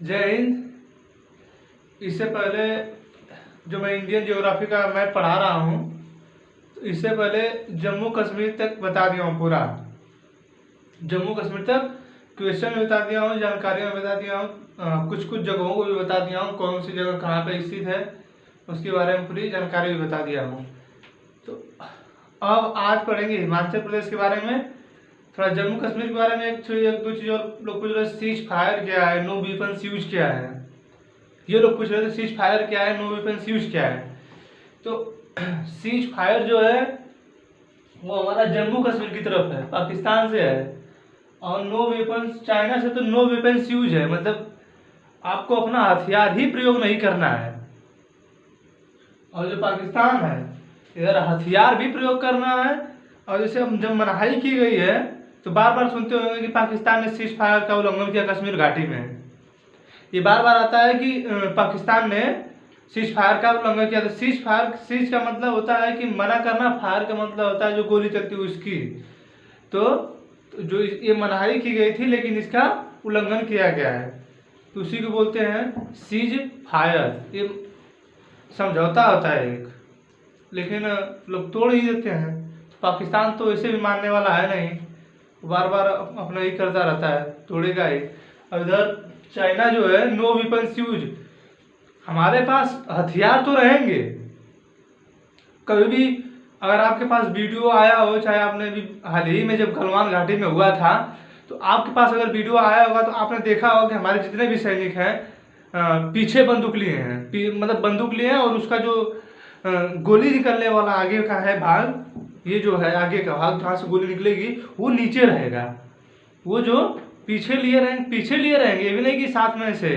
जय हिंद। इससे पहले जो मैं इंडियन ज्योग्राफी का मैप पढ़ा रहा हूँ, तो इससे पहले जम्मू कश्मीर तक बता दिया हूँ। पूरा जम्मू कश्मीर तक क्वेश्चन भी बता दिया हूँ, जानकारियाँ बता दिया हूँ, कुछ कुछ जगहों को भी बता दिया हूँ, कौन सी जगह कहाँ पे स्थित है उसके बारे में पूरी जानकारी भी बता दिया हूँ। तो अब आज पढ़ेंगे हिमाचल प्रदेश के बारे में, थोड़ा जम्मू कश्मीर के बारे में एक दो चीज़ और लोग पूछ रहे, सीज फायर क्या है, नो वेपन्स यूज क्या है। ये लोग पूछ रहे थे सीज फायर क्या है, नो वेपन्स यूज क्या है। तो सीज फायर जो है वो हमारा जम्मू कश्मीर की तरफ है, पाकिस्तान से है। और नो वेपन्स चाइना से, तो नो वेपन्स यूज है, मतलब आपको अपना हथियार ही प्रयोग नहीं करना है। और जो पाकिस्तान है इधर हथियार भी प्रयोग करना है। और जैसे जब मनाही की गई है तो बार बार सुनते होंगे कि पाकिस्तान ने सीज फायर का उल्लंघन किया कश्मीर घाटी में। ये बार बार आता है कि पाकिस्तान ने सीज फायर का उल्लंघन किया। तो सीज फायर, सीज का मतलब होता है कि मना करना, फायर का मतलब होता है जो गोली चलती है उसकी। तो जो ये मनाही की गई थी लेकिन इसका उल्लंघन किया गया है, तो उसी को बोलते हैं सीज फायर। ये समझौता होता है एक, लेकिन लोग तोड़ ही देते हैं। पाकिस्तान तो वैसे भी मानने वाला है नहीं, बार बार अपना ही करता रहता है, तोड़ेगा ही। और इधर चाइना जो है नो वेपन्स यूज, हमारे पास हथियार तो रहेंगे। कभी भी अगर आपके पास वीडियो आया हो, चाहे आपने भी हाल ही में जब गलवान घाटी में हुआ था, तो आपके पास अगर वीडियो आया होगा तो आपने देखा होगा कि हमारे जितने भी सैनिक हैं पीछे बंदूक लिए हैं, मतलब बंदूक लिए हैं, और उसका जो गोली निकलने वाला आगे का है भाग, ये जो है आगे का भाग जहाँ से गोली निकलेगी वो नीचे रहेगा। वो जो पीछे लिए रहेंगे, ये भी नहीं कि साथ में से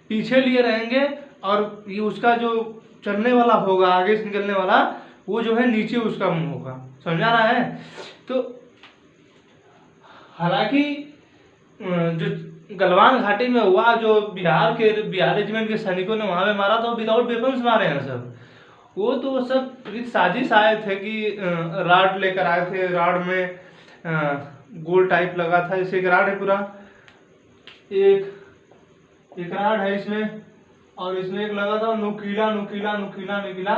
पीछे लिए रहेंगे, और ये उसका जो चलने वाला होगा आगे से निकलने वाला, वो जो है नीचे उसका मुंह होगा। समझा रहा है? तो हालांकि जो गलवान घाटी में हुआ, जो बिहार रेजिमेंट के सैनिकों ने वहां पे मारा, तो विदाउट वेपन्स मारे हैं सब। वो तो सब एक साजिश आए थे कि राड लेकर आए थे, राड में गोल टाइप लगा था, जैसे एक राड है पूरा, एक राड है इसमें, और इसमें एक लगा था नुकीला नुकीला नुकीला नुकीला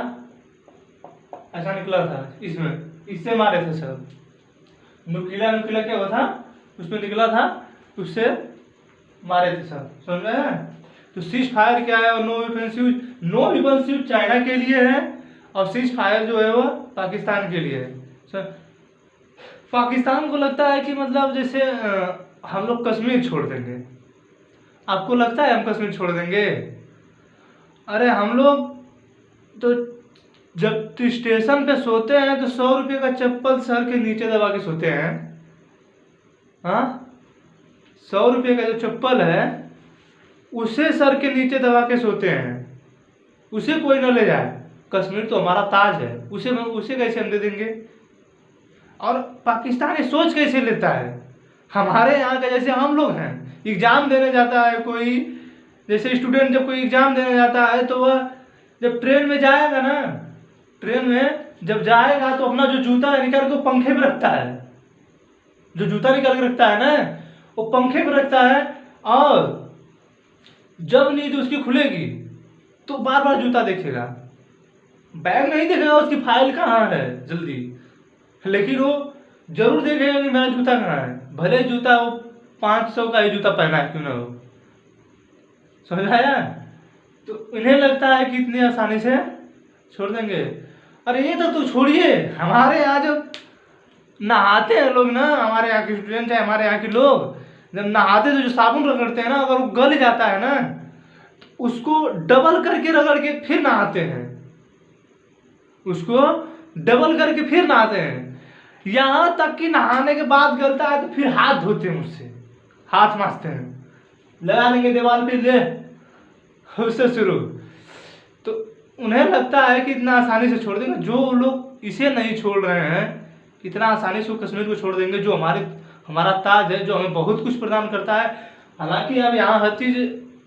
ऐसा निकला था इसमें, इससे मारे थे सब। नुकीला नुकीला क्या हुआ था, उसमें निकला था, उससे मारे थे सब। समझ रहे हैं? तो सीज फायर क्या है और no weapons use, no weapons use China के लिए है, और सीज फायर जो है वो पाकिस्तान के लिए है। पाकिस्तान को लगता है कि मतलब जैसे हम लोग कश्मीर छोड़ देंगे। आपको लगता है हम कश्मीर छोड़ देंगे? अरे हम लोग तो जब स्टेशन पे सोते हैं तो 100 रुपये का चप्पल सर के नीचे दबा के सोते हैं। हाँ, 100 रुपये का जो चप्पल है उसे सर के नीचे दबा के सोते हैं, उसे कोई न ले जाए। कश्मीर तो हमारा ताज है, उसे कैसे हम दे देंगे? और पाकिस्तान ये सोच कैसे लेता है? हमारे यहाँ का जैसे हम लोग हैं, एग्जाम देने जाता है कोई, जैसे स्टूडेंट जब कोई एग्जाम देने जाता है तो वह जब ट्रेन में जाएगा ना, ट्रेन में जब जाएगा तो अपना जो जूता निकाल के पंखे पे रखता है, जो जूता निकाल के रखता है ना वो पंखे पे रखता है, और जब नींद उसकी खुलेगी तो बार बार जूता देखेगा, बैग नहीं देखेगा उसकी फाइल कहाँ है जल्दी, लेकिन वो जरूर देखेगा कि मेरा जूता कहाँ है, भले जूता वो 500 का ही जूता पहना है क्यों ना हो। समझ आया? तो इन्हें लगता है कि इतनी आसानी से छोड़ देंगे। अरे ये तो छोड़िए, हमारे यहाँ जब नहाते हैं लोग ना, हमारे यहाँ के स्टूडेंट है, हमारे यहाँ के लोग जब नहाते तो जो साबुन रगड़ते हैं ना, अगर वो गल जाता है ना तो उसको डबल करके रगड़ के फिर नहाते हैं, उसको डबल करके फिर नहाते हैं। यहाँ तक कि नहाने के बाद गलता है तो फिर हाथ धोते हैं, उससे हाथ मांजते हैं, लगा लेंगे दीवार पे ले, उससे शुरू। तो उन्हें लगता है कि इतना आसानी से छोड़ देंगे। जो लोग इसे नहीं छोड़ रहे हैं, इतना आसानी से कश्मीर को छोड़ देंगे जो हमारा ताज है, जो हमें बहुत कुछ प्रदान करता है। हालांकि अब यहाँ हर चीज़,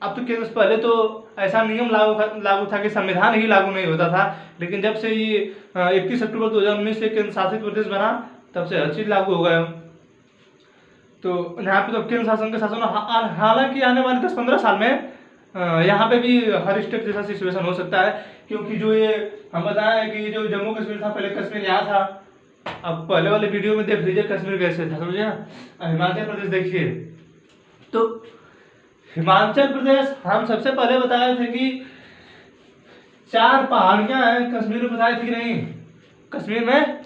अब तो केंद्र पहले तो ऐसा नियम लागू था कि संविधान ही लागू नहीं होता था, लेकिन जब से ये 31 अक्टूबर 2019 से केंद्र शासित प्रदेश बना, तब से हर चीज़ लागू हो गया। तो यहाँ पे तो केंद्र शासन का शासन, हालांकि आने वाले 10-15 साल में यहाँ पे भी हर स्टेट जैसा सिचुएशन हो सकता है, क्योंकि जो ये हम बताएं कि जो जम्मू कश्मीर था, पहले कश्मीर यहाँ था। अब पहले वाले वीडियो में देख लीजिए कश्मीर कैसे था, समझे ना। हिमाचल प्रदेश देखिए, तो हिमाचल प्रदेश हम सबसे पहले बताए थे कि 4 पहाड़ियां हैं। कश्मीर में बताए थे कि नहीं, कश्मीर में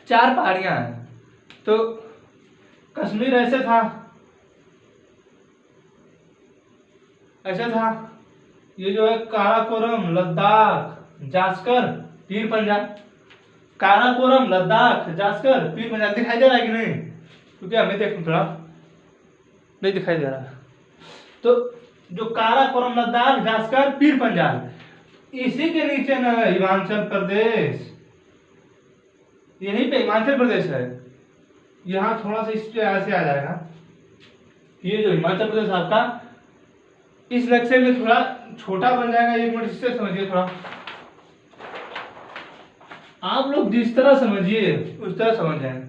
4 पहाड़ियां हैं। तो कश्मीर ऐसे था, ऐसा था। ये जो है काराकोरम, लद्दाख, जास्कर, पीर पंजाल। काराकोरम, लद्दाख, जास्कर, पीर पंजाल दिखाई दे रहा है कि नहीं? क्योंकि हमें देखो थोड़ा नहीं दिखाई दे रहा। तो जो काराकोरम, लद्दाख, जास्कर, पीर पंजाल, इसी के नीचे न हिमाचल प्रदेश, यहीं पे हिमाचल प्रदेश है। यहाँ थोड़ा सा इस पे ऐसे आ जाएगा। ये जो हिमाचल प्रदेश आपका इस नक्शे में थोड़ा छोटा बन जाएगा। एक मिनट इससे समझिए थोड़ा, आप लोग जिस तरह समझिए उस तरह समझ जाए।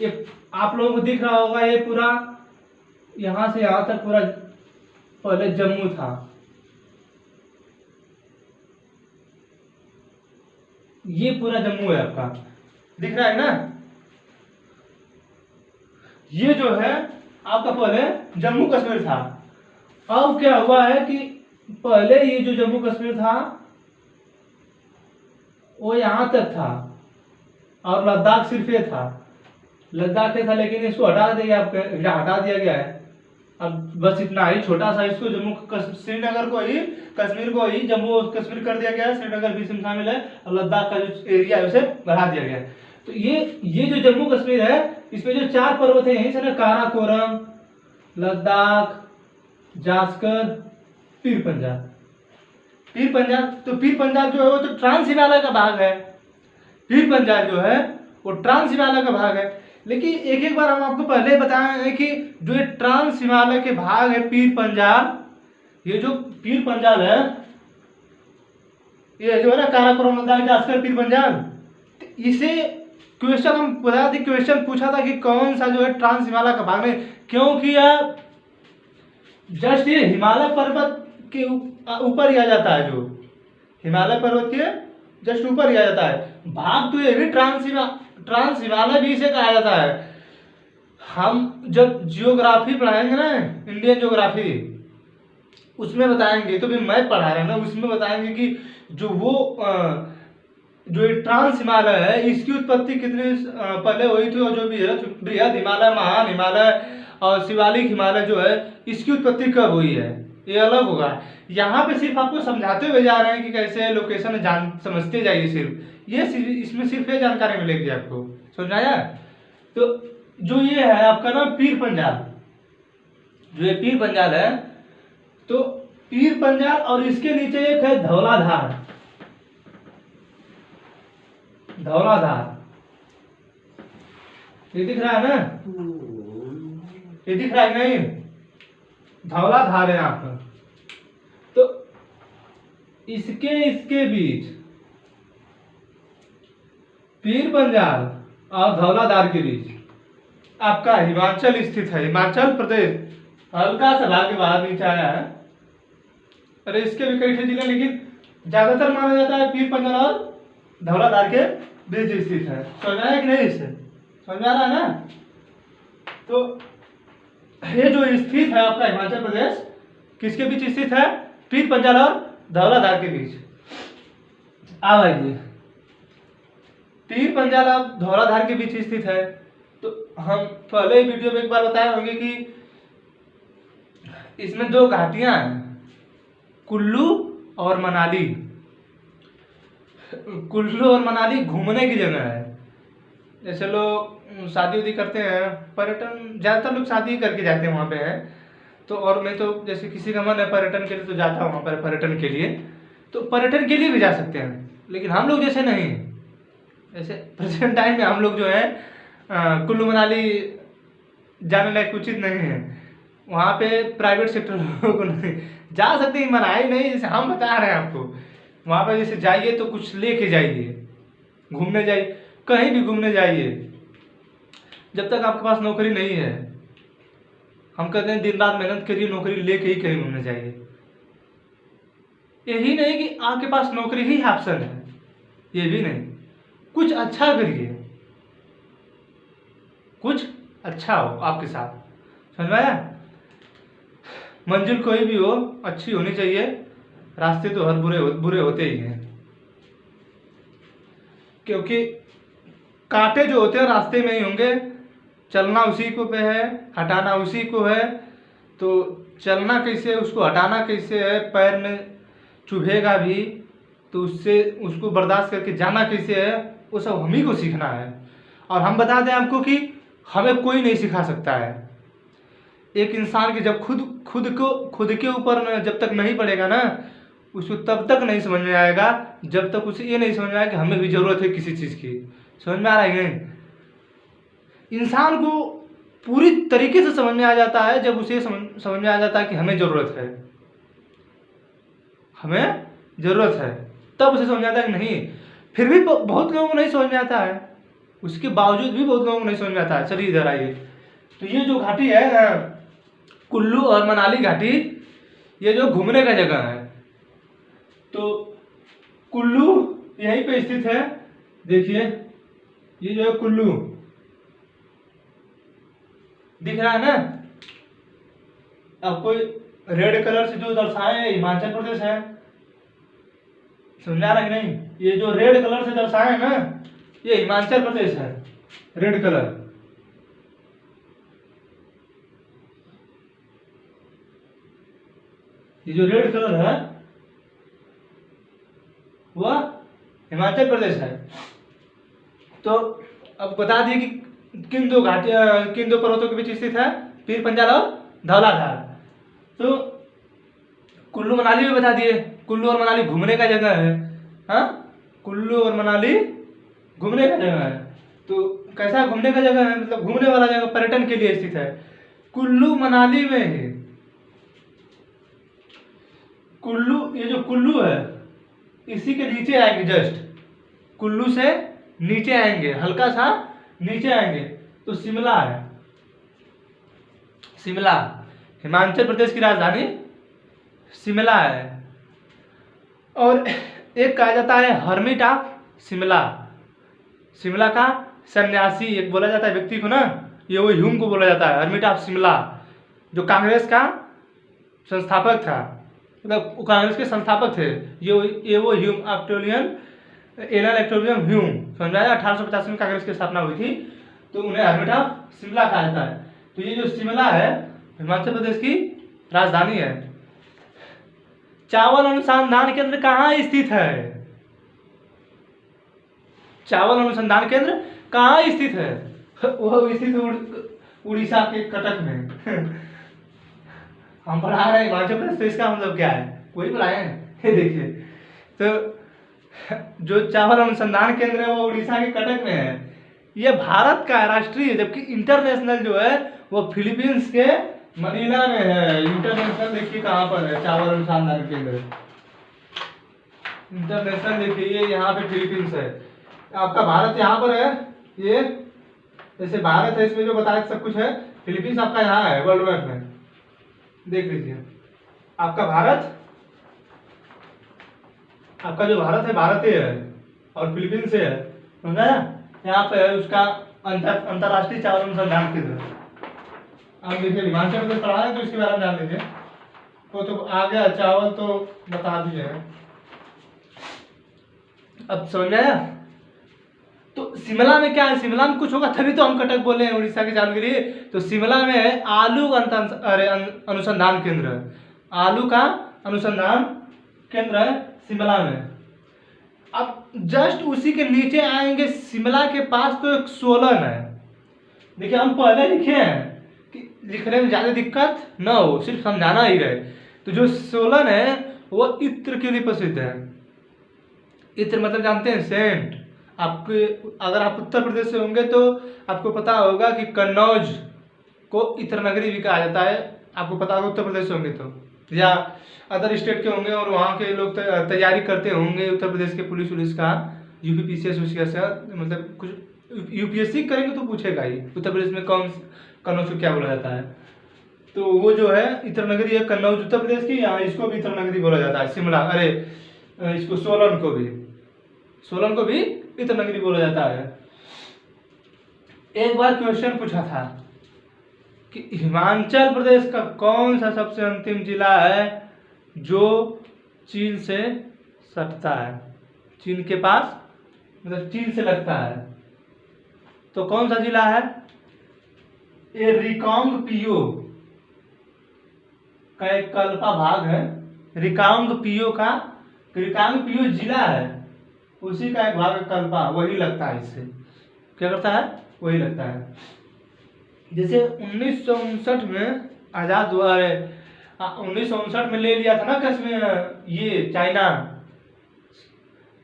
ये आप लोगों को दिख रहा होगा, ये पूरा यहां से यहां तक पूरा पहले जम्मू था। ये पूरा जम्मू है आपका, दिख रहा है ना। ये जो है आपका पहले जम्मू कश्मीर था। अब क्या हुआ है कि पहले ये जो जम्मू कश्मीर था वो यहां तक था, और लद्दाख सिर्फ ये था। लद्दाख ये था, लेकिन इसको हटा दिया, हटा दिया गया है। अब बस इतना ही छोटा सा, इसको जम्मू श्रीनगर को ही, कश्मीर को ही जम्मू कश्मीर कर दिया गया है। श्रीनगर बीच में शामिल है, और लद्दाख का जो एरिया है उसे बढ़ा दिया गया है। तो ये जो जम्मू कश्मीर है, इसमें जो 4 पर्वत है यहीं से ना, काराकोरम, लद्दाख, जास्कर, पीर पंजाल। पीर पंजाल, तो पीर पंजाल जो है वो तो ट्रांस हिमालय का भाग है। पीर पंजाल जो है वो ट्रांस हिमालय का भाग है। लेकिन एक बार हम आपको पहले बताए हैं कि जो ये ट्रांस हिमालय के भाग है पीर पंजाल, ये जो पीर पंजाल है, ये जो है ना काराकोरम, लद्दाख, जास्कर, पीर पंजाल, इसे क्वेश्चन हम बता दें, क्वेश्चन पूछा था कि कौन सा जो है ट्रांस हिमालय का भाग है, क्योंकि यह जस्ट ये हिमालय पर्वत के ऊपर ही आ जाता है। जो हिमालय पर्वत के जस्ट ऊपर ही आ जाता है भाग, तो ये भी ट्रांस हिमालय भी इसे कहा जाता है। हम जब जियोग्राफी पढ़ाएंगे ना, इंडियन जियोग्राफी, उसमें बताएंगे, तो भी मैं पढ़ा रहा ना, उसमें बताएंगे कि जो वो जो ट्रांस हिमालय है, इसकी उत्पत्ति कितने पहले हुई थी, और जो भी है बृहद हिमालय, महान हिमालय और शिवालिक हिमालय जो है, इसकी उत्पत्ति कब हुई है, ये अलग होगा। यहाँ पे सिर्फ आपको समझाते हुए जा रहे हैं कि कैसे लोकेशन समझते जाइए। सिर्फ ये इसमें सिर्फ ये जानकारी मिलेगी आपको, समझाया। तो जो ये है आपका ना पीर पंजाल, जो ये पीर पंजाल है, तो पीर पंजाल, और इसके नीचे एक है धौलाधार। धौलाधार ये दिख रहा है ना, ये दिख रहा है नहीं, धौलाधार है यहाँ पर। तो इसके बीच पीर पंजाल और धौलाधार के बीच आपका हिमाचल स्थित है। हिमाचल प्रदेश हल्का सा भाग के बाहर नीचे आया है। अरे इसके भी कई जिले, लेकिन ज्यादातर माना जाता है पीर पंजाल और धौलाधार के बीच स्थित है। समझ आया कि नहीं? इससे समझ आ रहा है ना। तो ये जो स्थित है आपका हिमाचल प्रदेश, किसके बीच स्थित है? पीर पंजाल और धौलाधार के बीच। आ भाई, पीर पंजाल और धौलाधार के बीच स्थित है। तो हम पहले वीडियो में एक बार बताए होंगे कि इसमें 2 घाटियां हैं, कुल्लू और मनाली। कुल्लू और मनाली घूमने की जगह है। जैसे लोग शादी उदी करते हैं, पर्यटन, ज्यादातर लोग शादी करके जाते हैं वहाँ पे है। तो और मैं तो जैसे किसी का मन है पर्यटन के लिए तो जाता हूँ वहाँ पर पर्यटन के लिए, तो पर्यटन के लिए भी जा सकते हैं। लेकिन हम लोग जैसे नहीं, जैसे प्रेजेंट टाइम में हम लोग जो है कुल्लू मनाली जाने लायक उचित नहीं है। वहाँ पे प्राइवेट सेक्टर लोगों को नहीं जा सकते हैं, मना ही नहीं। जैसे हम बता रहे हैं आपको, वहाँ पे जैसे जाइए तो कुछ लेके जाइए, घूमने जाइए, कहीं भी घूमने जाइए, जब तक आपके पास नौकरी नहीं है। हम कहते हैं दिन रात मेहनत करिए, नौकरी लेके ही कहीं घूमना चाहिए। यही नहीं कि आपके पास नौकरी ही ऑप्शन है, ये भी नहीं, कुछ अच्छा करिए, कुछ अच्छा हो आपके साथ, समझ में आया? मंजिल कोई भी हो अच्छी होनी चाहिए, रास्ते तो हर बुरे होते ही हैं, क्योंकि कांटे जो होते हैं रास्ते में ही होंगे, चलना उसी को पे है, हटाना उसी को है। तो चलना कैसे, उसको हटाना कैसे है, पैर में चुभेगा भी तो उससे उसको बर्दाश्त करके जाना कैसे है, वो सब हम ही को सीखना है। और हम बता दें आपको कि हमें कोई नहीं सिखा सकता है। एक इंसान के जब खुद के ऊपर में जब तक नहीं पड़ेगा ना, उसको तब तक नहीं समझ में आएगा जब तक उसे ये नहीं समझ में आएगा कि हमें भी ज़रूरत है किसी चीज़ की। समझ में आ रहा है कि नहीं? इंसान को पूरी तरीके से समझ में आ जाता है जब उसे समझ में आ जाता है कि हमें ज़रूरत है, हमें ज़रूरत है, तब उसे समझ में आता है कि नहीं। फिर भी बहुत लोगों को नहीं समझ में आता है, उसके बावजूद भी बहुत लोगों को नहीं समझ में आता है। चलिए इधर आइए। तो ये जो घाटी है कुल्लू और मनाली घाटी, ये जो घूमने का जगह है, तो कुल्लू यहीं पे स्थित है। देखिए ये जो है कुल्लू दिख रहा है ना आपको, रेड कलर से जो दर्शाए है हिमाचल प्रदेश है, समझ आ रहा है कि नहीं? ये जो रेड कलर से दर्शाए है ना, ये हिमाचल प्रदेश है, रेड कलर। ये जो रेड कलर है वह हिमाचल प्रदेश है। तो अब बता दिए कि किन दो पर्वतों के बीच स्थित है, पीर पंजाल और धौलाधार। तो कुल्लू मनाली भी बता दिए, कुल्लू और मनाली घूमने का जगह है। हाँ, कुल्लू और मनाली घूमने का जगह है। तो कैसा घूमने का जगह है, मतलब घूमने वाला जगह, पर्यटन के लिए स्थित है। कुल्लू मनाली में है, कुल्लू, ये जो कुल्लू है इसी के नीचे आएंगे, जस्ट कुल्लू से नीचे आएंगे, हल्का सा नीचे आएंगे तो शिमला है। शिमला हिमाचल प्रदेश की राजधानी शिमला है। और एक कहा जाता है हर्मिट ऑफ शिमला, शिमला का सन्यासी एक बोला जाता है व्यक्ति को ना, ये वो ह्यूम को बोला जाता है, हर्मिट ऑफ शिमला, जो कांग्रेस का संस्थापक था, मतलब वो कांग्रेस के संस्थापक थे। ये वो ह्यूम एलन एक्टोबियम ह्यूम, समझ आया? 1885 में कांग्रेस की स्थापना हुई थी, तो उन्हें हर्मिट ऑफ शिमला कहा जाता है। तो ये जो शिमला है हिमाचल प्रदेश की राजधानी है। चावल अनुसंधान केंद्र कहाँ स्थित है? चावल अनुसंधान केंद्र कहाँ स्थित है? वह स्थित उड़ीसा के कटक में। हम पढ़ा रहे हैं हिमाचल प्रदेश, तो इसका मतलब क्या है? वही पढ़ाए हैं। देखिए, तो जो चावल अनुसंधान केंद्र है वो उड़ीसा के कटक में है। ये भारत का राष्ट्रीय, जबकि इंटरनेशनल जो है वो फिलीपींस के मनीला में है। इंटरनेशनल देखिए कहाँ पर है, चावल अनुसंधान केंद्र इंटरनेशनल, देखिए ये यहाँ पे फिलीपींस है। आपका भारत यहाँ पर है, ये जैसे भारत है इसमें जो बताया सब कुछ है, फिलीपींस आपका यहाँ है वर्ल्ड मैप में, देख लीजिए। आपका भारत, आपका जो भारत है भारतीय है और फिलीपींस से है, समझा? यहाँ पे है उसका अंतरराष्ट्रीय चावल अनुसंधान केंद्र। आप देखिए हिमाचल प्रदेश पढ़ा है तो इसके बारे में जान लीजिए। तो आ गया चावल, तो बता दीजिए। अब समझ में आया? तो शिमला में क्या है, शिमला में कुछ होगा तभी तो हम कटक बोले हैं उड़ीसा के चावल के लिए। तो शिमला में है आलू अनुसंधान केंद्र, आलू का अनुसंधान केंद्र है शिमला में। अब जस्ट उसी के नीचे आएंगे, शिमला के पास तो एक सोलन है। देखिए हम पहले लिखे हैं कि लिखने में ज़्यादा दिक्कत ना हो, सिर्फ समझाना ही रहे। तो जो सोलन है वो इत्र के लिए प्रसिद्ध है। इत्र मतलब जानते हैं, सेंट। आपके अगर आप उत्तर प्रदेश से होंगे तो आपको पता होगा कि कन्नौज को इत्र नगरी भी कहा जाता है। आपको पता होगा उत्तर प्रदेश से होंगे तो, या अदर स्टेट के होंगे और वहाँ के लोग तैयारी करते होंगे उत्तर प्रदेश के पुलिस का, यूपी पीसीएस मतलब कुछ यूपीएससी करेंगे तो पूछेगा ही उत्तर प्रदेश में कौन कन्नौज को क्या बोला जाता है। तो वो जो है इतर नगरी है कन्नौज उत्तर प्रदेश की, यहाँ इसको भी इतर नगरी बोला जाता है। शिमला, अरे इसको सोलन को भी इतर नगरी बोला जाता है। एक बार क्वेश्चन पूछा था कि हिमाचल प्रदेश का कौन सा सबसे अंतिम जिला है जो चीन से सटता है, चीन के पास, मतलब चीन से लगता है, तो कौन सा जिला है? ये रिकांगपियो का एक कल्पा भाग है, रिकांगपियो जिला है, उसी का एक भाग है कल्पा, वही लगता है इससे। क्या करता है? वही लगता है। जैसे 1959 में आजाद हुआ है, 1959 में ले लिया था ना कश्मीर, ये चाइना,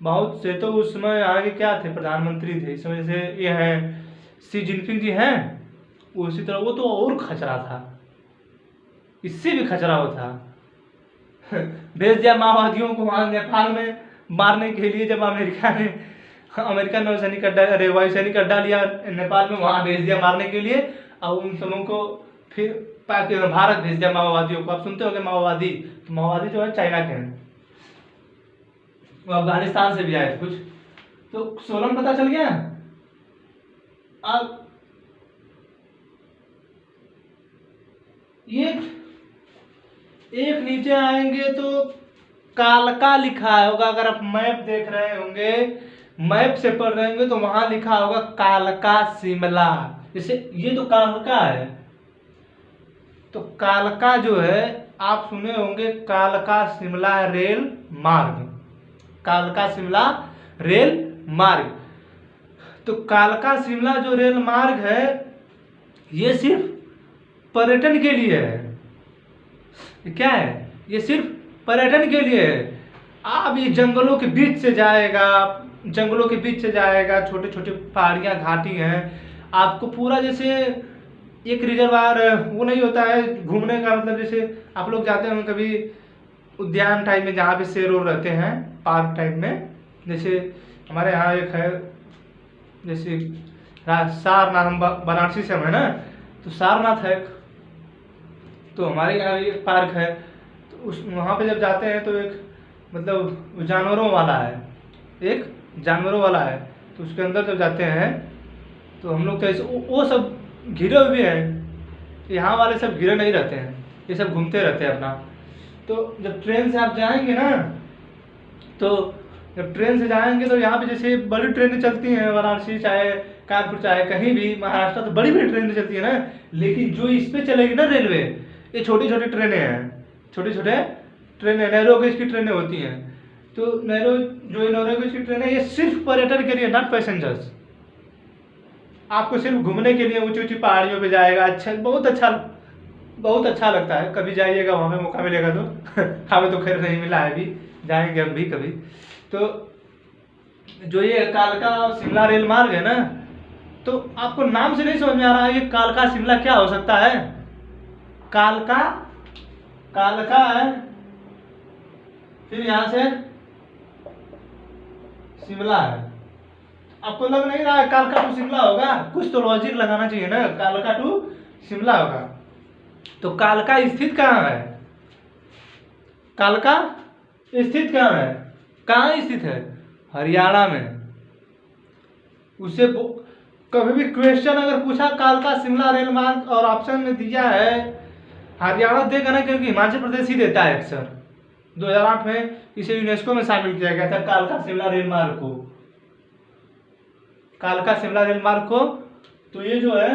बहुत से तो उस समय आगे क्या थे, प्रधानमंत्री थे इस समय से, ये हैं शी जिनपिंग जी हैं, उसी तरह वो तो और खचरा था, इससे भी खचरा हो था। भेज दिया माओवादियों को वहां नेपाल में मारने के लिए, जब अमेरिका नौसैनिक अड्डा, अरे वायुसैनिक अड्डा लिया नेपाल में, वहां भेज दिया मारने के लिए, और उन सबों को फिर भारत भेज दिया माओवादियों को। आप सुनते होंगे माओवादी, तो माओवादी जो है चाइना के हैं, वो अफगानिस्तान से भी आए थे कुछ। तो सोलन पता चल गया। अब एक नीचे आएंगे तो कालका लिखा होगा, अगर आप मैप देख रहे होंगे, मैप से पढ़ रहे होंगे, तो वहां लिखा होगा कालका शिमला। जैसे ये तो कालका है, तो कालका जो है, आप सुने होंगे कालका शिमला रेल मार्ग, कालका शिमला रेल मार्ग। तो कालका शिमला जो रेल मार्ग है, ये सिर्फ पर्यटन के लिए है। क्या है? ये सिर्फ पर्यटन के लिए है। आप ये जंगलों के बीच से जाएगा, छोटे छोटे पहाड़ियाँ घाटी हैं, आपको पूरा जैसे एक रिजर्वायर वो नहीं होता है घूमने का, मतलब जैसे आप लोग जाते हैं कभी उद्यान टाइप में, जहाँ पे शेर और रहते हैं, पार्क टाइप में, जैसे हमारे यहाँ एक है, जैसे सारनाथ, हम बनारसी से हम है ना, तो सारनाथ है, तो हमारे यहाँ एक पार्क है, तो उस वहाँ पे जब जाते हैं तो एक मतलब जानवरों वाला है, तो उसके अंदर जब जाते हैं तो हम लोग तो ऐसे वो सब घिरे हुए हैं, यहाँ वाले सब घिरे नहीं रहते हैं, ये सब घूमते रहते हैं अपना। तो जब ट्रेन से आप जाएंगे ना, तो जब ट्रेन से जाएंगे तो यहाँ पे जैसे बड़ी ट्रेनें चलती हैं, वाराणसी चाहे कानपुर चाहे कहीं भी महाराष्ट्र, तो बड़ी बड़ी ट्रेनें चलती है ना, लेकिन जो इस पे चलेगी ना रेलवे, ये छोटी छोटी ट्रेनें हैं, छोटे छोटे ट्रेनें, नैरो गेज की ट्रेनें होती हैं। तो नैरो गेज की ट्रेनें, ये सिर्फ पर्यटन के लिए, नॉट पैसेंजर्स, आपको सिर्फ घूमने के लिए ऊंची ऊंची पहाड़ियों पे जाएगा। अच्छा, बहुत अच्छा लगता है, कभी जाइएगा वहाँ पे, मौका मिलेगा तो। हमें तो खैर नहीं मिला है, अभी जाएंगे हम भी कभी। तो जो ये कालका शिमला रेल मार्ग है ना, तो आपको नाम से नहीं समझ में आ रहा है ये कालका शिमला क्या हो सकता है? कालका है, फिर यहां से शिमला है, आपको लग नहीं रहा है कालका टू शिमला होगा? कुछ तो लॉजिक लगाना चाहिए ना, कालका टू शिमला होगा। तो कालका स्थित कहाँ है? कालका स्थित कहाँ है? कहाँ स्थित है? हरियाणा में। उसे कभी भी क्वेश्चन अगर पूछा कालका शिमला रेल मार्ग और ऑप्शन में दिया है हरियाणा, देगा ना, क्योंकि हिमाचल प्रदेश ही देता है अक्सर। 2008 में इसे यूनेस्को में शामिल किया गया था, कालका शिमला रेल मार्ग को, कालका शिमला रेल मार्ग को। तो ये जो है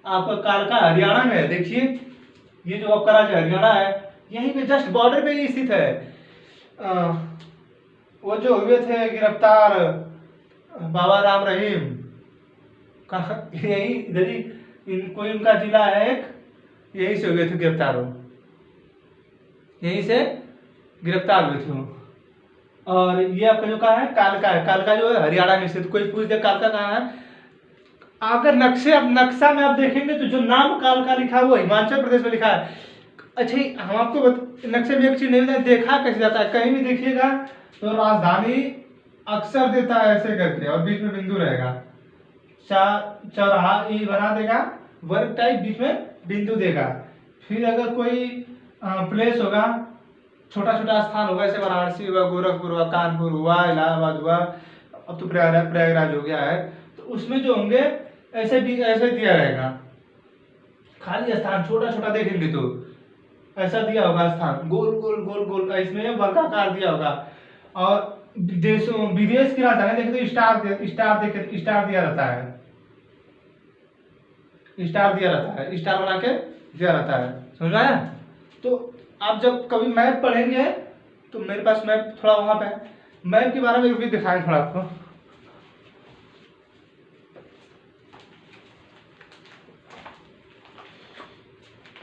आपका कालका हरियाणा में है, देखिए ये जो आपका राज्य हरियाणा है, यहीं पे जस्ट बॉर्डर पे ही स्थित है। वो जो हुए थे गिरफ्तार बाबा राम रहीम, कहाँ, यही इधर ही कोई उनका जिला है एक, यहीं से हुए थे गिरफ्तार, हो यहीं से गिरफ्तार हुए थे। और ये आपका जो कहा है कालका है, कालका जो है हरियाणा में स्थित। कोई पूछ दे कालका कहाँ है, अगर नक्शा में आप देखेंगे तो जो नाम कालका लिखा है वो हिमाचल प्रदेश में लिखा है। अच्छा, हम आपको नक्शे में एक चीज नहीं बताया, देखा कैसे जाता है, कहीं भी देखिएगा तो राजधानी अक्सर देता है ऐसे करके, और बीच में बिंदु रहेगा, चौराहा ई बना देगा, वर्ग टाइप, बीच में बिंदु देगा, फिर अगर कोई प्लेस होगा, छोटा छोटा स्थान होगा, जैसे वाराणसी हुआ, गोरखपुर हुआ, कानपुर हुआ, इलाहाबाद हुआ, अब तो प्रयागराज हो गया है, तो उसमें जो होंगे ऐसे दिया रहेगा खाली स्थान, छोटा छोटा देखेंगे तो ऐसा दिया होगा स्थान, गोल गोल गोल गोल, इसमें वर्गाकार दिया होगा। और विदेश की राजधानी देखे तो स्टार दिया रहता है, स्टार दिया रहता है, स्टार बना के दिया रहता है, समझ में आया? तो आप जब कभी मैप पढ़ेंगे तो मेरे पास मैप थोड़ा वहां पे है, मैप के बारे में भी दिखाएं थोड़ा आपको।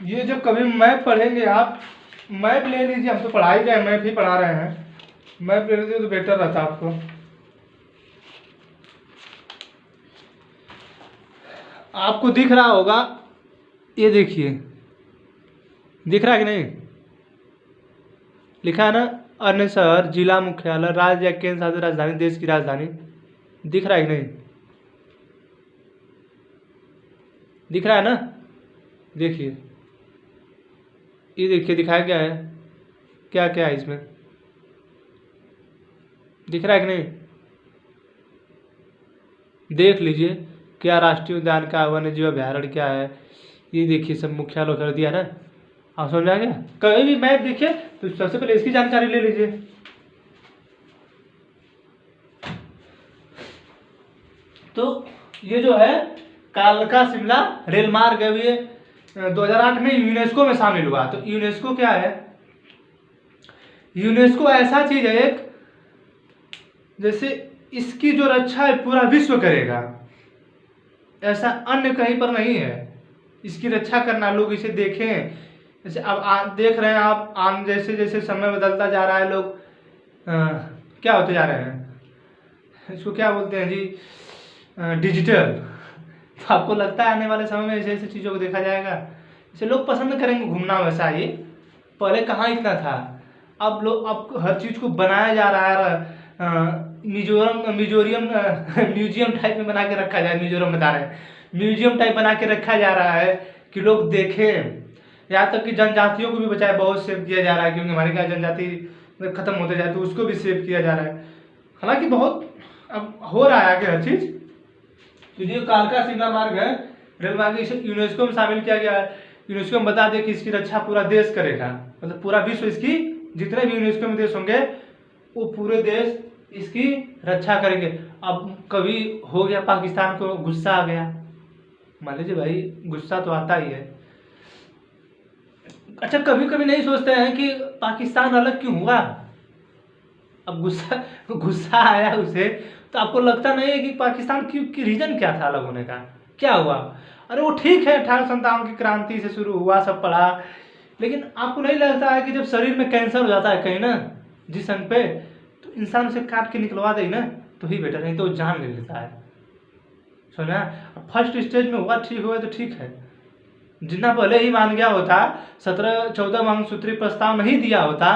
ये जब कभी मैप पढ़ेंगे आप, मैप ले लीजिए, हम तो पढ़ा ही रहे हैं, मैप ही पढ़ा रहे हैं, मैप ले लीजिए तो बेटर रहता आपको। आपको दिख रहा होगा, ये देखिए, दिख रहा है कि नहीं? लिखा है ना, अन्य शहर, जिला मुख्यालय, राज्य या केंद्र शासित राजधानी, देश की राजधानी। दिख रहा है कि नहीं? दिख रहा है ना? देखिए, ये देखिए दिखाया गया है, क्या क्या है इसमें, दिख रहा है कि नहीं? देख लीजिए, क्या राष्ट्रीय उद्यान का, वन्य जीव अभ्यारण्य क्या है, ये देखिए सब मुख्यालय कर दिया ना। आप समझ में आ गया? कभी भी मैप देखिए तो सबसे पहले इसकी जानकारी ले लीजिए। तो ये जो है कालका शिमला रेल मार्ग है, ये 2008 में यूनेस्को में शामिल हुआ। तो यूनेस्को क्या है? यूनेस्को ऐसा चीज है एक, जैसे इसकी जो रक्षा है पूरा विश्व करेगा, ऐसा अन्य कहीं पर नहीं है। इसकी रक्षा करना, लोग इसे देखें, जैसे अब देख रहे हैं आप, जैसे जैसे समय बदलता जा रहा है, लोग क्या होते जा रहे हैं, इसको क्या बोलते हैं जी, डिजिटल। तो आपको लगता है आने वाले समय में ऐसे ऐसे चीज़ों को देखा जाएगा, जैसे लोग पसंद करेंगे घूमना वैसा ही। पहले कहाँ इतना था, अब लोग, अब हर चीज़ को बनाया जा रहा है, म्यूजियम टाइप में बना के रखा जाए, मिजोरम बता रहे हैं, म्यूजियम टाइप बना के रखा जा रहा है कि लोग देखें। यहाँ तक कि जनजातियों को भी बचाए बहुत सेव किया जा रहा है, क्योंकि हमारे यहाँ जनजाति खत्म होते जाए तो उसको भी सेव किया जा रहा है। हालांकि बहुत अब हो रहा है आगे हर चीज़। तो ये कालका शिमला मार्ग है रेल मार्ग, इसे यूनेस्को में शामिल किया गया है। यूनेस्को में बता दें कि इसकी रक्षा पूरा देश करेगा, मतलब पूरा विश्व, इसकी जितने भी यूनेस्को में देश होंगे वो पूरे देश इसकी रक्षा करेंगे। अब कभी हो गया पाकिस्तान को गुस्सा आ गया, मान लीजिए भाई, गुस्सा तो आता ही है। अच्छा, कभी कभी नहीं सोचते हैं कि पाकिस्तान अलग क्यों हुआ? अब गुस्सा आया उसे, तो आपको लगता नहीं है कि पाकिस्तान की रीजन क्या था अलग होने का, क्या हुआ? अरे वो ठीक है, 1857 की क्रांति से शुरू हुआ, सब पढ़ा, लेकिन आपको नहीं लगता है कि जब शरीर में कैंसर हो जाता है कहीं ना जिस्म पे, तो इंसान उसे काट के निकलवा दे ना तो ही बेटर, नहीं तो जान ले लेता है। सुना, फर्स्ट स्टेज में हुआ, ठीक हुआ तो ठीक है, जितना पहले ही मान गया होता, 17-14 मंगलसूत्री प्रस्ताव नहीं दिया होता,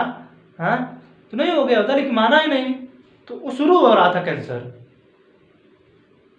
हाँ, तो नहीं हो गया होता, लेकिन माना ही नहीं, तो वो शुरू हो रहा था कैंसर।